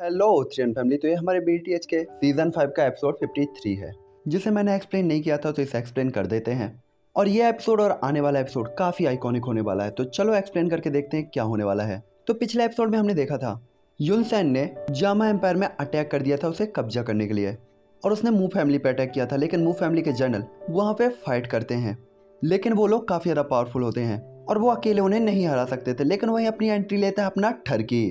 Hello थ्रियन family. तो ये हमारे BTH के सीजन 5 का एपिसोड 53 है, जिसे मैंने एक्सप्लेन नहीं किया था, तो इसे एक्सप्लेन कर देते हैं। और ये एपिसोड और आने वाला एपिसोड काफी आइकॉनिक होने वाला है, तो चलो एक्सप्लेन करके देखते हैं क्या होने वाला है। तो पिछले एपिसोड में हमने देखा था युनसेन ने जामा एम्पायर में अटैक कर दिया था उसे कब्जा करने के लिए, और उसने मू फैमिली पे अटैक किया था। लेकिन मू फैमिली के जनरल वहां पे फाइट करते हैं, लेकिन वो लोग काफी ज्यादा पावरफुल होते हैं और वो अकेले उन्हें नहीं हरा सकते थे। लेकिन वही अपनी एंट्री लेता है अपना ठरकी,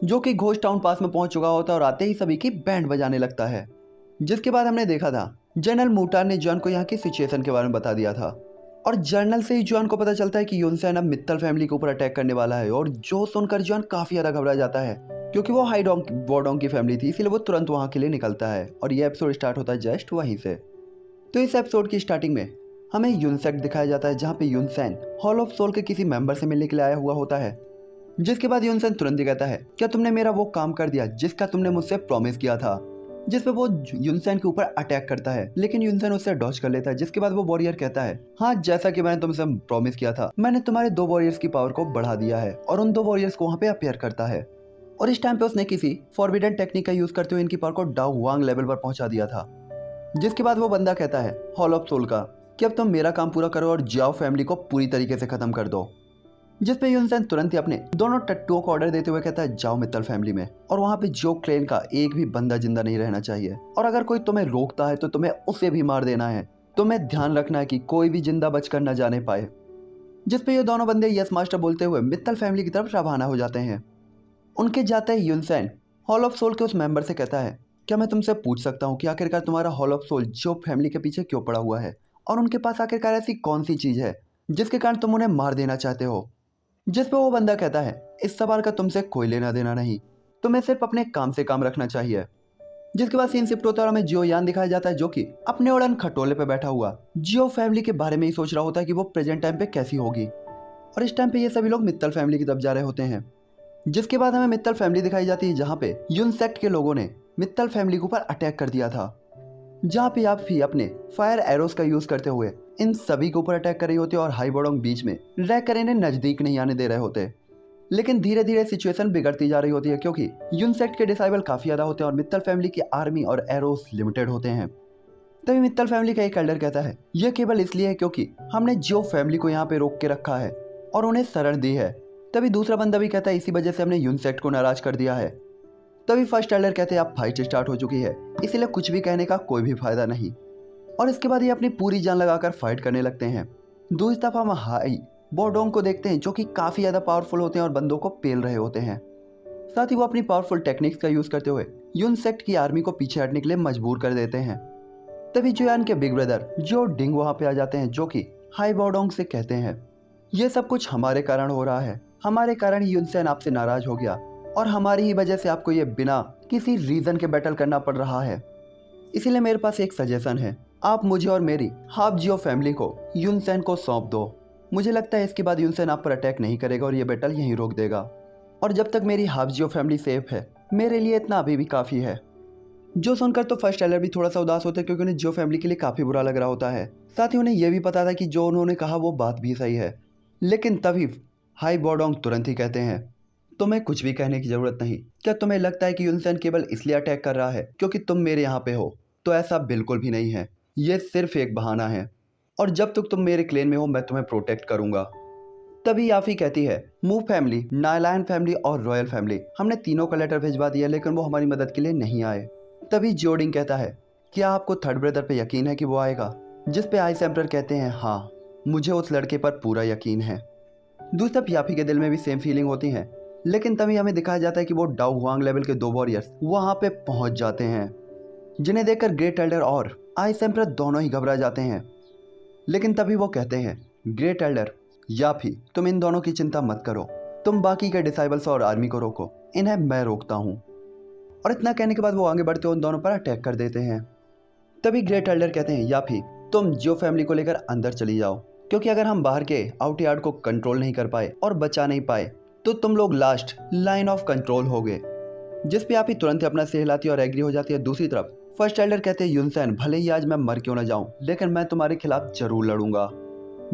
जो कि घोस्ट टाउन पास में पहुंच चुका होता है और आते ही सभी की बैंड बजाने लगता है। जिसके बाद हमने देखा था जनरल मूटार ने जॉन को यहाँ की सिचुएशन के बारे में बता दिया था, और जनरल से ही जॉन को पता चलता है कि युनसेन अब मित्तल फैमिली के ऊपर अटैक करने वाला है। और जो सुनकर जॉन काफी ज्यादा घबरा जाता है, क्योंकि वो वॉडोंग की फैमिली थी, इसलिए वो तुरंत वहां के लिए निकलता है। और ये एपिसोड स्टार्ट होता है जस्ट वहीं से। तो इस एपिसोड की स्टार्टिंग में हमें यूनसेक्ट दिखाया जाता है, जहाँ पे युनसेन हॉल ऑफ सोल के किसी मेंबर से मिलने के लिए आया हुआ होता है। जिसके बाद युनसेन तुरंत ही कहता है, क्या तुमने मेरा वो काम कर दिया जिसका तुमने मुझसे प्रॉमिस किया था। जिस पे वो युनसेन के ऊपर अटैक करता है, लेकिन युनसेन उससे डॉज कर लेता है। जिसके बाद वो वॉरियर कहता है, हाँ, जैसा कि मैंने तुमसे प्रॉमिस किया था, मैंने तुम्हारे 2 वॉरियर्स की पावर को बढ़ा दिया है। और उन 2 वॉरियर्स को वहाँ पे अपेयर करता है। और इस टाइम पे उसने किसी फॉरबिडन टेक्निक का यूज करते हुए इनकी पावर को डाउ वांग लेवल पर पहुंचा दिया था। जिसके बाद वो बंदा कहता है हॉल ऑफ सोल का, कि अब तुम मेरा काम पूरा करो और जाओ फैमिली को पूरी तरीके से खत्म कर दो। जिस पे युनसेन तुरंत ही अपने दोनों टट्टुओं को ऑर्डर देते हुए कहता है, जाओ मित्तल फैमिली में, और वहां पे जो क्लेन का एक भी बंदा जिंदा नहीं रहना चाहिए, और अगर कोई तुम्हें रोकता है तो तुम्हें उसे भी मार देना है। तुम्हें ध्यान रखना है कि कोई भी जिंदा बचकर न जाने पाए। जिस पे ये दोनों बंदे यस मास्टर बोलते हुए मित्तल फैमिली की तरफ रवाना हो जाते हैं। उनके जाते ही युनसेन हॉल ऑफ सोल के उस मेंबर से कहता है, क्या मैं तुमसे पूछ सकता हूँ कि आखिरकार तुम्हारा हॉल ऑफ सोल जो फैमिली के पीछे क्यों पड़ा हुआ है, और उनके पास आखिरकार ऐसी कौन सी चीज है जिसके कारण तुम उन्हें मार देना चाहते हो। जिस पे वो बंदा कहता है, इस सवाल का तुमसे कोई लेना देना नहीं, तुम्हें सिर्फ अपने काम से काम रखना चाहिए। जिसके बाद सीन शिफ्ट होता है और हमें जियो यान दिखाया जाता है, जो कि अपने उड़न खटोले पे बैठा हुआ जियो फैमिली के बारे में ही सोच रहा होता है कि वो प्रेजेंट टाइम पे कैसी होगी। और इस टाइम पे ये सभी लोग मित्तल फैमिली की तरफ जा रहे होते हैं। जिसके बाद हमें मित्तल फैमिली दिखाई जाती है, जहाँ पे यूनसेक्ट के लोगों ने मित्तल फैमिली के ऊपर अटैक कर दिया था। जहाँ पे आप भी अपने फायर एरोस का यूज करते हुए इन सभी के ऊपर अटैक कर रही होती है, और हाई बॉडोंग बीच में रहकर इन्हें नजदीक नहीं आने दे रहे होते। लेकिन धीरे धीरे सिचुएशन बिगड़ती जा रही होती है, क्योंकि यूनसेक्ट के डिसाइबल काफी ज्यादा होते हैं और मित्तल फैमिली की आर्मी और एरोस लिमिटेड होते हैं। तभी मित्तल फैमिली का एक एल्डर कहता है, यह केवल इसलिए है क्योंकि हमने जियो फैमिली को यहाँ पे रोक के रखा है और उन्हें शरण दी है। तभी दूसरा बंदा भी कहता है, इसी वजह से हमने यूनसेक्ट को नाराज कर दिया है। तभी फर्स्ट एल्डर कहते हैं, अब फाइट स्टार्ट हो चुकी है, इसीलिए कुछ भी कहने का कोई भी फायदा नहीं। और इसके बाद ये अपनी पूरी जान लगाकर फाइट करने लगते हैं। दूसरी तरफ हम हाई बोडोंग को देखते हैं, जो कि काफी ज्यादा पावरफुल होते हैं और बंदों को पेल रहे होते हैं। साथ ही वो अपनी पावरफुल टेक्निक्स का यूज करते हुए यूनसेक्ट की आर्मी को पीछे हटने के लिए मजबूर कर देते हैं। तभी जुयान के बिग ब्रदर जो डिंग वहां पे आ जाते हैं, जो कि हाई बोडोंग से कहते हैं, ये सब कुछ हमारे कारण हो रहा है, हमारे कारण ही युनसेन आपसे नाराज हो गया, और हमारी ही वजह से आपको ये बिना किसी रीजन के बैटल करना पड़ रहा है। इसीलिए मेरे पास एक सजेशन है, आप मुझे और मेरी हाफ जियो फैमिली को युनसेन को सौंप दो। मुझे लगता है इसके बाद युनसेन आप पर अटैक नहीं करेगा और ये बैटल यहीं रोक देगा। और जब तक मेरी हाफ जियो फैमिली सेफ है, मेरे लिए इतना अभी भी काफ़ी है। जो सुनकर तो फर्स्ट एलर भी थोड़ा सा उदास होता है, क्योंकि उन्हें जियो फैमिली के लिए काफ़ी बुरा लग रहा होता है। साथ ही उन्हें यह भी पता था कि जो उन्होंने कहा वो बात भी सही है। लेकिन तभी हाई बॉडोंग तुरंत ही कहते हैं, तुम्हें कुछ भी कहने की जरूरत नहीं। क्या तुम्हें लगता है कि युनसेन केवल इसलिए अटैक कर रहा है क्योंकि तुम मेरे यहाँ पे हो? तो ऐसा बिल्कुल भी नहीं है, ये सिर्फ एक बहाना है, और जब तक तुम मेरे क्लेन में हो मैं तुम्हें प्रोटेक्ट करूंगा। तभी याफी कहती है, मूव फैमिली, नायलैंड फैमिली और रॉयल फैमिली, हमने तीनों का लेटर भिजवा दिया, लेकिन वो हमारी मदद के लिए नहीं आए। तभी जोडिंग कहता है, क्या आपको थर्ड ब्रदर पे यकीन है कि वो आएगा? जिस पे आइस एम्परर कहते हैं, हाँ, मुझे उस लड़के पर पूरा यकीन है। दूसरी तरफ याफी के दिल में भी सेम फीलिंग होती है। लेकिन तभी हमें दिखाया जाता है कि वो डाउ हुआंग लेवल के 2 वॉरियर्स वहां पे पहुंच जाते हैं, जिन्हें देखकर ग्रेट एल्डर और आइस एम्परर दोनों ही घबरा जाते हैं। लेकिन तभी वो कहते हैं, ग्रेट एल्डर, याफी, तुम इन दोनों की चिंता मत करो, तुम बाकी के डिसाइबल्स और आर्मी को रोको, इन्हें मैं रोकता हूँ। और इतना कहने के बाद वो आगे बढ़ते हुए उन दोनों पर अटैक कर देते हैं। तभी ग्रेट एल्डर कहते हैं, याफी, तुम जियो फैमिली को लेकर अंदर चली जाओ, क्योंकि अगर हम बाहर के आउटयार्ड को कंट्रोल नहीं कर पाए और बचा नहीं पाए तो तुम लोग लास्ट लाइन ऑफ कंट्रोल होगे। जिस पे याफी तुरंत ही अपना सिर हिलाती है और एग्री हो जाती है। दूसरी तरफ फर्स्ट एल्डर कहते हैं, युनसेन, भले ही आज मैं मर क्यों ना जाऊं, लेकिन मैं तुम्हारे खिलाफ जरूर लड़ूंगा।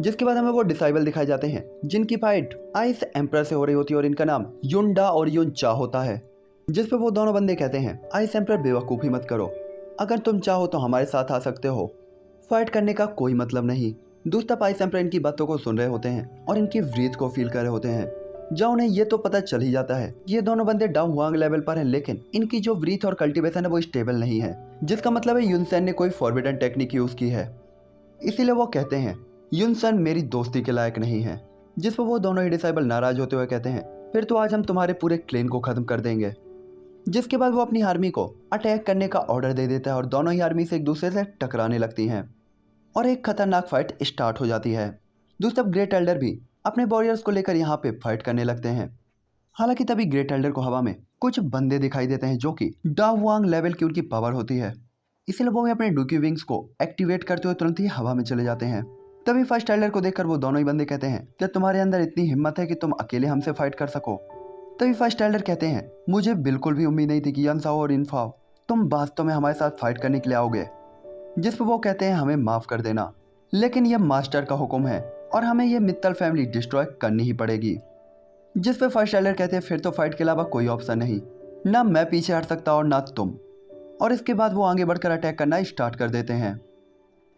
जिसके बाद हमें वो डिसाइबल दिखाए जाते हैं, जिनकी फाइट आइस एम्परर से हो रही होती है, और इनका नाम युनडा और युनचा होता है। जिस पे वो दोनों बंदे कहते हैं आइस एम्परर बेवकूफ़ी मत करो, अगर तुम चाहो तो हमारे साथ आ सकते हो, फाइट करने का कोई मतलब नहीं। दोस्त अब आइस एम्परर इनकी बातों को सुन रहे होते हैं और इनकी ब्रीथ को फील कर रहे होते हैं, जहाँ उन्हें ये तो पता चल ही जाता है ये दोनों बंदे डाउ हुआंग लेवल पर हैं, लेकिन इनकी जो ब्रीथ और कल्टीवेशन है वो स्टेबल नहीं है, जिसका मतलब है युनसेन ने कोई फॉरबिडन टेक्निक यूज़ की है। इसीलिए वो कहते हैं युनसेन मेरी दोस्ती के लायक नहीं है। जिस पर वो दोनों ही डिसाइबल नाराज होते हुए कहते हैं फिर तो आज हम तुम्हारे पूरे क्लेन को खत्म कर देंगे। जिसके बाद वो अपनी आर्मी को अटैक करने का ऑर्डर दे देता है और दोनों ही आर्मी से एक दूसरे से टकराने लगती हैं और एक खतरनाक फाइट स्टार्ट हो जाती है। दोस्तों अब ग्रेट एल्डर भी अपने वॉरियर्स को लेकर यहाँ पे फाइट करने लगते हैं। हालांकि तभी ग्रेट एल्डर को हवा में कुछ बंदे दिखाई देते हैं जो कि डावांग लेवल की उनकी पावर होती है, इसलिए वो अपने डुकी विंग्स को एक्टिवेट करते हुए तुरंत ही हवा में चले जाते हैं। तभी फर्स्ट एल्डर को देखकर वो दोनों ही बंदे कहते हैं क्या तुम्हारे अंदर इतनी हिम्मत है कि तुम अकेले हमसे फाइट कर सको। तभी फर्स्ट एल्डर कहते हैं मुझे बिल्कुल भी उम्मीद नहीं थी कि यनसाओ और इनफाओ तुम वास्तव में हमारे साथ फाइट करने के लिए आओगे। जिस पर वो कहते हैं हमें माफ कर देना, लेकिन यह मास्टर का हुक्म है और हमें यह मित्तल फैमिली डिस्ट्रॉय करनी ही पड़ेगी। जिस पे फर्स्ट एल्डर कहते हैं फिर तो फाइट के अलावा कोई ऑप्शन नहीं, ना मैं पीछे हट सकता और ना तुम। और इसके बाद वो आगे बढ़कर अटैक करना स्टार्ट कर देते हैं।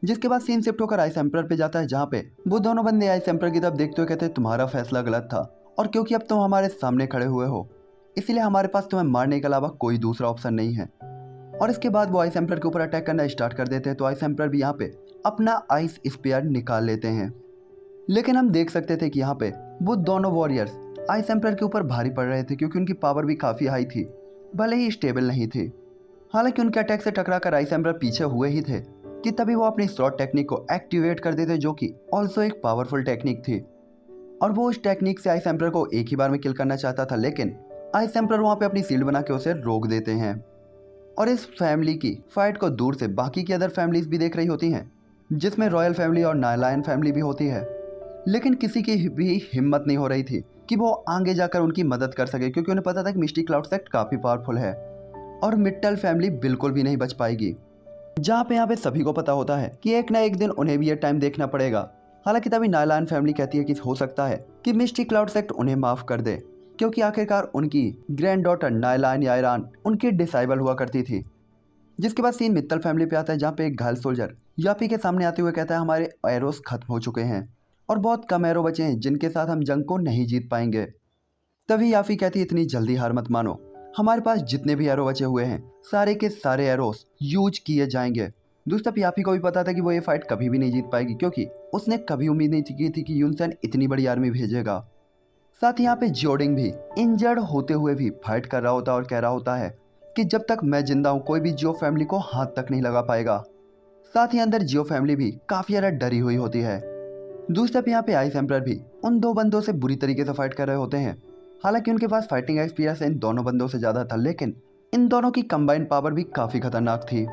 जिसके बाद सीन शिफ्ट होकर आइस एम्परर पे जाता है, जहाँ पे वो दोनों बंदे आइस एम्परर की तरफ देखते हुए कहते हैं तुम्हारा फैसला गलत था और क्योंकि अब तुम हमारे सामने खड़े हुए हो इसीलिए हमारे पास तुम्हें मारने के अलावा कोई दूसरा ऑप्शन नहीं है। और इसके बाद वो आइस एम्परर के ऊपर अटैक करना स्टार्ट कर देते हैं। तो आइस एम्परर भी यहाँ पे अपना आइस स्पीयर निकाल लेते हैं, लेकिन हम देख सकते थे कि यहाँ पे वो दोनों वॉरियर्स आइस एम्परर के ऊपर भारी पड़ रहे थे क्योंकि उनकी पावर भी काफ़ी हाई थी, भले ही स्टेबल नहीं थी। हालांकि उनके अटैक से टकराकर आइस एम्परर पीछे हुए ही थे कि तभी वो अपनी शॉर्ट टेक्निक को एक्टिवेट कर देते, जो कि ऑल्सो एक पावरफुल टेक्निक थी। और वो उस टेक्निक से आइस एम्परर को एक ही बार में किल करना चाहता था, लेकिन आइस एम्परर वहाँ पे अपनी शील्ड बना के उसे रोक देते हैं। और इस फैमिली की फाइट को दूर से बाकी की अदर फैमिलीज भी देख रही होती हैं, जिसमें रॉयल फैमिली और नायलायन फैमिली भी होती है, लेकिन किसी की भी हिम्मत नहीं हो रही थी कि वो आगे जाकर उनकी मदद कर सके, क्योंकि उन्हें पता था कि मिस्टी क्लाउड सेक्ट काफ़ी पावरफुल है और मिट्टल फैमिली बिल्कुल भी नहीं बच पाएगी। जहाँ पे यहाँ पे सभी को पता होता है कि एक ना एक दिन उन्हें भी ये टाइम देखना पड़ेगा। हालांकि तभी नायलायन फैमिली कहती है कि हो सकता है कि मिस्टी क्लाउड सेक्ट उन्हें माफ कर दे, क्योंकि आखिरकार उनकी ग्रैंड डॉटर नायलायन यायरान उनकी डिसाइबल हुआ करती थी। जिसके बाद सीन मित्तल फैमिली पे आता है, जहाँ पे एक घायल सोल्जर यापी के सामने आते हुए कहता है हमारे एरोस खत्म हो चुके हैं और बहुत कम एरो बचे हैं जिनके साथ हम जंग को नहीं जीत पाएंगे। तभी याफी कहती है इतनी जल्दी हार मत मानो, हमारे पास जितने भी एरो बचे हुए हैं सारे के सारे एरोस यूज किए जाएंगे। दोस्तों याफी को भी पता था कि वो ये फाइट कभी भी नहीं जीत पाएगी, क्योंकि उसने कभी उम्मीद नहीं की थी कि युनसेन इतनी बड़ी आर्मी भेजेगा। साथ ही यहाँ पे जियोडिंग भी इंजर्ड होते हुए भी फाइट कर रहा होता है और कह रहा होता है कि जब तक मैं जिंदा हूँ कोई भी जियो फैमिली को हाथ तक नहीं लगा पाएगा। साथ ही अंदर जियो फैमिली भी काफी ज्यादा डरी हुई होती है। दूसरी तरफ यहाँ पे आइस एम्परर भी उन दो बंदों से बुरी तरीके से फाइट कर रहे होते हैं। हालांकि उनके पास फाइटिंग एक्सपीरियंस इन दोनों बंदों से ज़्यादा था, लेकिन इन दोनों की कंबाइंड पावर भी काफ़ी खतरनाक थी,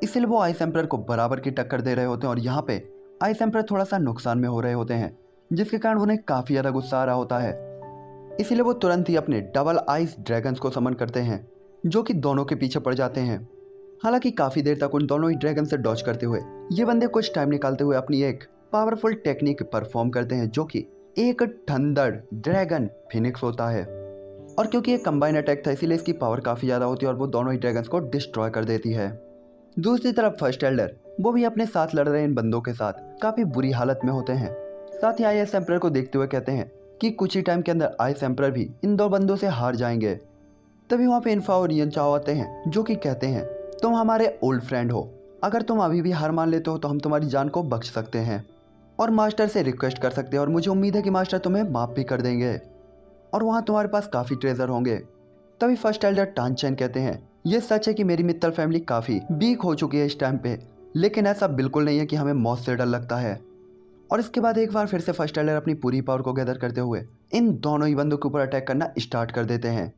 इसलिए वो आइस एम्परर को बराबर की टक्कर दे रहे होते हैं। और यहाँ पे आइस एम्परर थोड़ा सा नुकसान में हो रहे होते हैं, जिसके कारण उन्हें काफ़ी ज़्यादा गुस्सा आ रहा होता है। इसीलिए वो तुरंत ही अपने डबल आइस ड्रैगन्स को समन करते हैं, जो कि दोनों के पीछे पड़ जाते हैं। हालांकि काफ़ी देर तक उन दोनों ही ड्रैगन से डॉज करते हुए ये बंदे कुछ टाइम निकालते हुए अपनी एक पावरफुल टेक्निक परफॉर्म करते हैं, जो कि एक थंडर ड्रैगन फिनिक्स होता है। और क्योंकि ये कंबाइन अटैक था इसीलिए इसकी पावर काफ़ी ज़्यादा होती है और वो दोनों ही ड्रैगन्स को डिस्ट्रॉय कर देती है। दूसरी तरफ फर्स्ट एल्डर वो भी अपने साथ लड़ रहे इन बंदों के साथ काफ़ी बुरी हालत में होते हैं। साथ ही आइस एम्परर को देखते हुए कहते हैं कि कुछ ही टाइम के अंदर आइस एम्परर भी इन दो बंदों से हार जाएंगे। तभी वहाँ पे इन्फा और यनचाओ आते हैं, जो कि कहते हैं तुम हमारे ओल्ड फ्रेंड हो, अगर तुम अभी भी हार मान लेते हो तो हम तुम्हारी जान को बख्श सकते हैं और मास्टर से रिक्वेस्ट कर सकते हैं, और मुझे उम्मीद है कि मास्टर तुम्हें माफ़ भी कर देंगे और वहाँ तुम्हारे पास काफ़ी ट्रेजर होंगे। तभी फर्स्ट एल्डर टानचेन कहते हैं ये सच है कि मेरी मित्तल फैमिली काफ़ी वीक हो चुकी है इस टाइम पे, लेकिन ऐसा बिल्कुल नहीं है कि हमें मौत से डर लगता है। और इसके बाद एक बार फिर से फर्स्ट एल्डर अपनी पूरी पावर को गैदर करते हुए इन दोनों ही बंदों के ऊपर अटैक करना स्टार्ट कर देते हैं।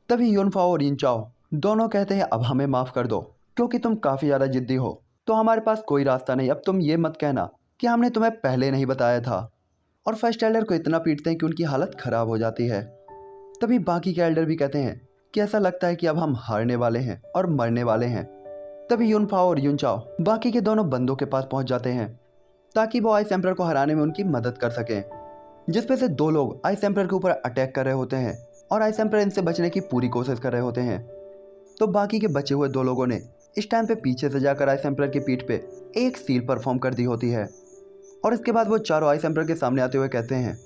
तभी युनफाओ और यिनचाओ दोनों कहते हैं अब हमें माफ़ कर दो, क्योंकि तुम काफ़ी ज़्यादा जिद्दी हो, तो हमारे पास कोई रास्ता नहीं, अब तुम ये मत कहना कि हमने तुम्हें पहले नहीं बताया था। और फर्स्ट एल्डर को इतना पीटते हैं कि उनकी हालत ख़राब हो जाती है। तभी बाकी के एल्डर भी कहते हैं कि ऐसा लगता है कि अब हम हारने वाले हैं और मरने वाले हैं। तभी युनफाओ और युनचाओ बाकी के दोनों बंदों के पास पहुंच जाते हैं ताकि वो आइस एम्परर को हराने में उनकी मदद कर सकें, जिसमें से दो लोग आइस एम्परर के ऊपर अटैक कर रहे होते हैं और आइस एम्पर इनसे बचने की पूरी कोशिश कर रहे होते हैं। तो बाकी के बचे हुए 2 लोगों ने इस टाइम पे पीछे से जाकर आइस एम्पर की पीठ पे एक सील परफॉर्म कर दी होती है और इसके बाद वो चारों आइस एम्पर के सामने आते हुए कहते हैं,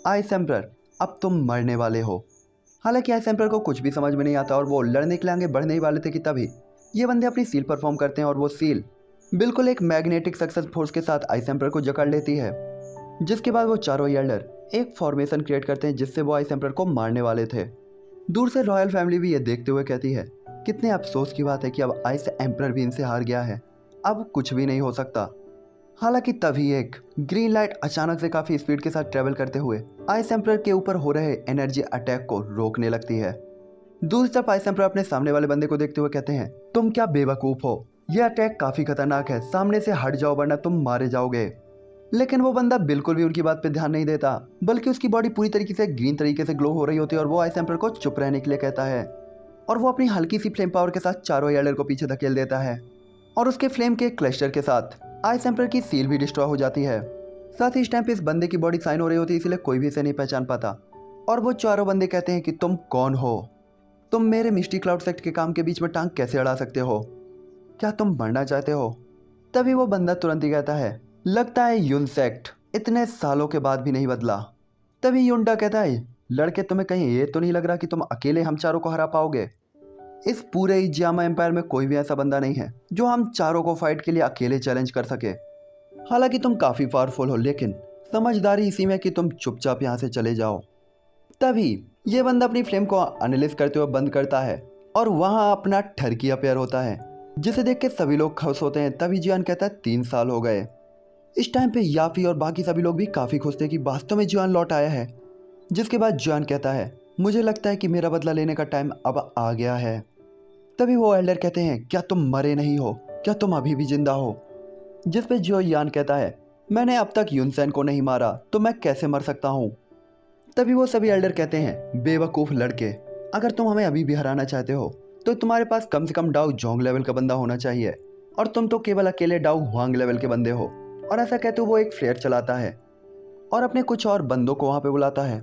आइस एम्पर अब तुम मरने वाले हो। हालांकि आइस एम्पर को कुछ भी समझ में नहीं आता और वो लड़ने के लिए आगे बढ़ने ही वाले थे कि तभी ये बंदे अपनी सील परफॉर्म करते हैं और वो सील बिल्कुल एक मैग्नेटिक सक्सेस फोर्स के साथ आइस एम्पर को जकड़ लेती है। जिसके बाद वो चारों एल्डर एक फॉर्मेशन क्रिएट करते हैं जिससे वो आइस एम्पर को मारने वाले थे। दूर से रॉयल फैमिली भी ये देखते हुए कहती है, कितने अफसोस की बात है कि अब आइस एम्पर भी इनसे हार गया है, अब कुछ भी नहीं हो सकता। हालांकि तभी एक ग्रीन लाइट अचानक से काफ़ी स्पीड के साथ ट्रेवल करते हुए आइस एम्पर के ऊपर हो रहे एनर्जी अटैक को रोकने लगती है। दूसरी तरफ आइस एम्पर अपने सामने वाले बंदे को देखते हुए कहते हैं, तुम क्या बेवकूफ़ हो, यह अटैक काफ़ी खतरनाक है, सामने से हट जाओ वरना तुम मारे जाओगे। लेकिन वो बंदा बिल्कुल भी उनकी बात पे ध्यान नहीं देता, बल्कि उसकी बॉडी पूरी तरीके से ग्रीन तरीके से ग्लो हो रही होती है और वो आइस एम्पर को चुप रहने के लिए कहता है और वो अपनी हल्की सी फ्लेम पावर के साथ चारों एल्डर को पीछे धकेल देता है और उसके फ्लेम के क्लस्टर के साथ आइस एम्पर की सील भी डिस्ट्रॉय हो जाती है। साथ ही इस टाइम पे इस बंदे की बॉडी साइन हो रही होती है, इसलिए कोई भी इसे नहीं पहचान पाता और वो चारों बंदे कहते हैं कि तुम कौन हो, तुम मेरे मिस्टी क्लाउड सेक्ट के काम के बीच में टांग कैसे अड़ा सकते हो, क्या तुम मरना चाहते हो। तभी वो बंदा तुरंत ही कहता है, लगता है यून सेक्ट इतने सालों के बाद भी नहीं बदला। तभी यूंडा कहता है, लड़के तुम्हें कहीं ये तो नहीं लग रहा कि तुम अकेले हम चारों को हरा पाओगे। इस पूरे इजियामा एम्पायर में कोई भी ऐसा बंदा नहीं है जो हम चारों को फाइट के लिए अकेले चैलेंज कर सके। हालांकि तुम काफ़ी पावरफुल हो, लेकिन समझदारी इसी में कि तुम चुपचाप यहाँ से चले जाओ। तभी ये बंदा अपनी फ्लेम को एनालाइज करते हुए बंद करता है और वहाँ अपना ठरकी अपीयर होता है जिसे देख के सभी लोग खुश होते हैं। तभी जियान कहता है 3 साल हो गए। इस टाइम पे याफी और बाकी सभी लोग भी काफ़ी खुश थे कि वास्तव में जियान लौट आया है। जिसके बाद जियान कहता है, मुझे लगता है कि मेरा बदला लेने का टाइम अब आ गया है। तभी वो एल्डर कहते हैं, क्या तुम मरे नहीं हो, क्या तुम अभी भी जिंदा हो। जिस पे जो यान कहता है, मैंने अब तक यूनसेन को नहीं मारा तो मैं कैसे मर सकता हूँ। तभी वो सभी एल्डर कहते हैं, बेवकूफ़ लड़के, अगर तुम हमें अभी भी हराना चाहते हो तो तुम्हारे पास कम से कम डाउ जोंग लेवल का बंदा होना चाहिए और तुम तो केवल अकेले डाउ हुआंग लेवल के बंदे हो। और ऐसा कहते हुए वो एक फ्लेयर चलाता है और अपने कुछ और बंदों को वहाँ पे बुलाता है।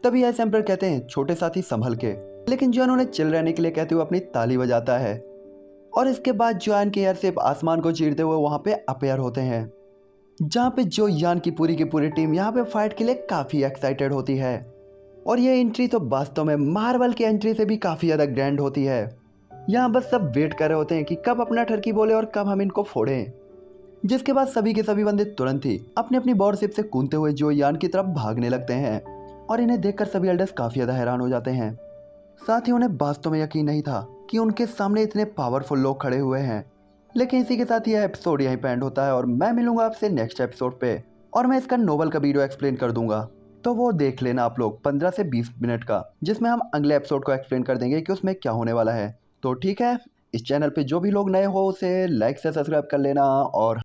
तभी आइस एम्पर कहते हैं, छोटे साथी संभल के, लेकिन जियान उन्हें चिल रहने के लिए कहते हुए अपनी ताली बजाता है और इसके बाद जियान के एयरशिप आसमान को चीरते हुए वहाँ पे अपेयर होते हैं, जहाँ पे जो यान की पूरी टीम यहाँ पे फाइट के लिए काफ़ी एक्साइटेड होती है। और ये एंट्री तो वास्तव में मार्वल की एंट्री से भी काफ़ी ज़्यादा ग्रैंड होती है। यहाँ बस सब वेट कर रहे होते हैं कि कब अपना ठरकी बोले और कब हम इनको फोड़ें। जिसके बाद सभी के सभी बंदे तुरंत ही अपनी अपनी बॉर्डशिप से कूदते हुए जो यान की तरफ भागने लगते हैं और इन्हें देखकर सभी एल्डर्स काफ़ी ज़्यादा हैरान हो जाते हैं। साथ ही उन्हें वास्तव में यकीन नहीं था कि उनके सामने इतने पावरफुल लोग खड़े हुए हैं। लेकिन इसी के साथ यह एपिसोड यहीं पे एंड होता है और मैं मिलूंगा आपसे नेक्स्ट एपिसोड पे और मैं इसका नोवेल का वीडियो एक्सप्लेन कर दूंगा, तो वो देख लेना आप लोग 15 से 20 मिनट का, जिसमें हम अगले एपिसोड को एक्सप्लेन कर देंगे कि उसमें क्या होने वाला है। तो ठीक है, इस चैनल पे जो भी लोग नए हो उसे लाइक से सब्सक्राइब कर लेना और